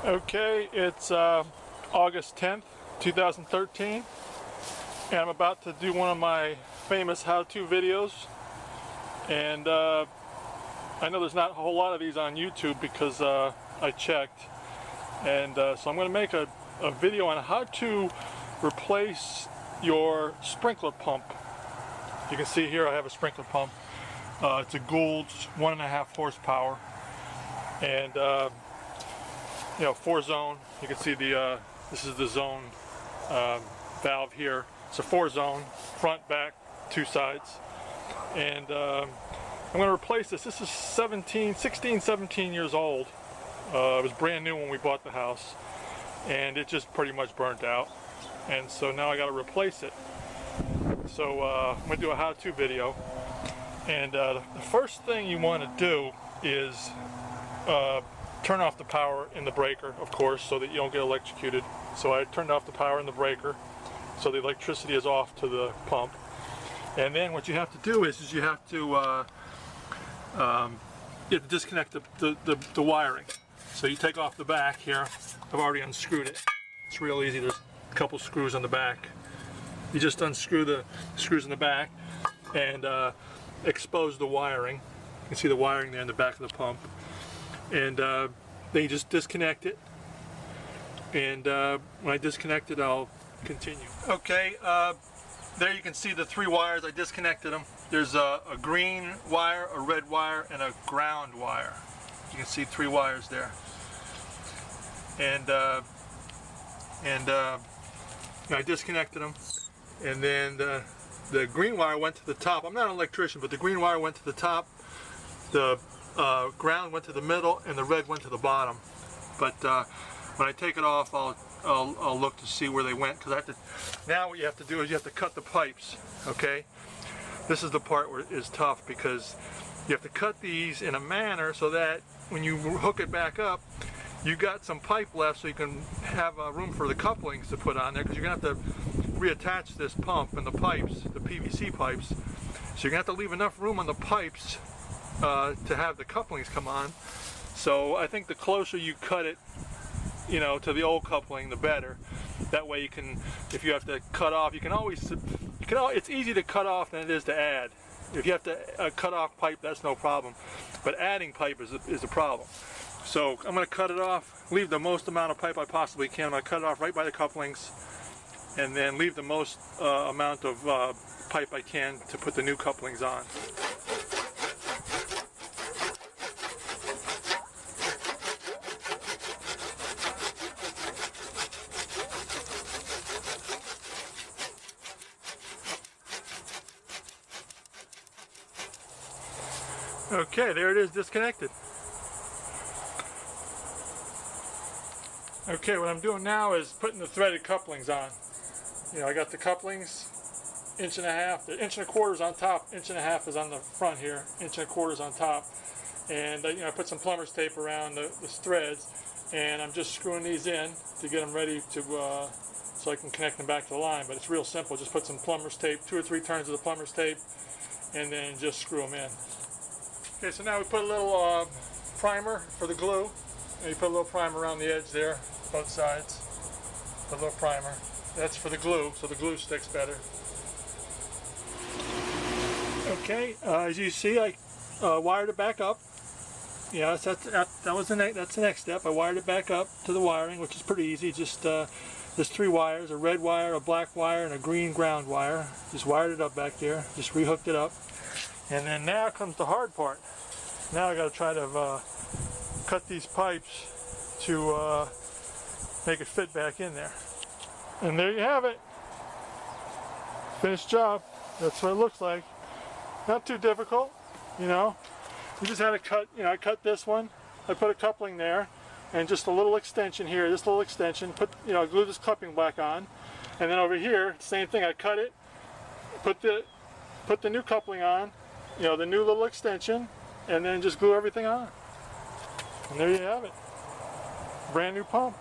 Okay, it's August 10th, 2013, and I'm about to do one of my famous how-to videos. And I know there's not a whole lot of these on YouTube because I checked. And so I'm going to make a video on how to replace your sprinkler pump. You can see here I have a sprinkler pump. It's a Gould's 1.5 horsepower. And 4-zone. You can see the this is the zone valve here. It's a 4-zone, front, back, 2 sides. And I'm going to replace this. This is 16, 17 years old. It was brand new when we bought the house, and it just pretty much burnt out. And so now I got to replace it. So I'm going to do a how-to video. And the first thing you want to do is turn off the power in the breaker, of course, so that you don't get electrocuted. So I turned off the power in the breaker, so the electricity is off to the pump. And then what you have to do is you have to disconnect the wiring. So you take off the back here. I've already unscrewed it. It's real easy. There's a couple screws on the back. You just unscrew the screws in the back and expose the wiring. You can see the wiring there in the back of the pump. And then you just disconnect it, and when I disconnect it, I'll continue. Okay, there you can see the 3 wires. I disconnected them. There's a green wire, a red wire, and a ground wire. You can see 3 wires there. And I disconnected them, and then the green wire went to the top. I'm not an electrician, but the green wire went to the top. The ground went to the middle, and the red went to the bottom. But when I take it off, I'll look to see where they went, because I have to. Now what you have to do is you have to cut the pipes. Okay, this is the part where it is tough, because you have to cut these in a manner so that when you hook it back up, you got some pipe left, so you can have room for the couplings to put on there, because you're gonna have to reattach this pump and the pipes, the PVC pipes. So you're gonna have to leave enough room on the pipes to have the couplings come on. So I think the closer you cut it, to the old coupling, the better. That way you can, if you have to cut off, it's easy to cut off than it is to add. If you have to cut off pipe, that's no problem. But adding pipe is a problem. So I'm going to cut it off, leave the most amount of pipe I possibly can. I'm going to cut it off right by the couplings, and then leave the most amount of pipe I can to put the new couplings on. Okay, there it is, disconnected. Okay, what I'm doing now is putting the threaded couplings on. I got the couplings, 1.5 inches. The 1.25 inches on top, 1.5 inches is on the front here, 1.25 inches on top. And I put some plumber's tape around the threads, and I'm just screwing these in to get them ready to so I can connect them back to the line. But it's real simple. Just put some plumber's tape, 2 or 3 turns of the plumber's tape, and then just screw them in. Okay, so now we put a little primer for the glue. And you put a little primer around the edge there, both sides. Put a little primer. That's for the glue, so the glue sticks better. Okay, as you see, I wired it back up. Yeah, that's the next step. I wired it back up to the wiring, which is pretty easy. Just there's 3 wires: a red wire, a black wire, and a green ground wire. Just wired it up back there. Just rehooked it up. And then now comes the hard part. Now I got to try to cut these pipes to make it fit back in there. And there you have it. Finished job. That's what it looks like. Not too difficult, You just had to cut. I cut this one. I put a coupling there, and just a little extension here. This little extension. Glue this coupling back on, and then over here, same thing. I cut it. Put the new coupling on. The new little extension, and then just glue everything on. And there you have it. Brand new pump.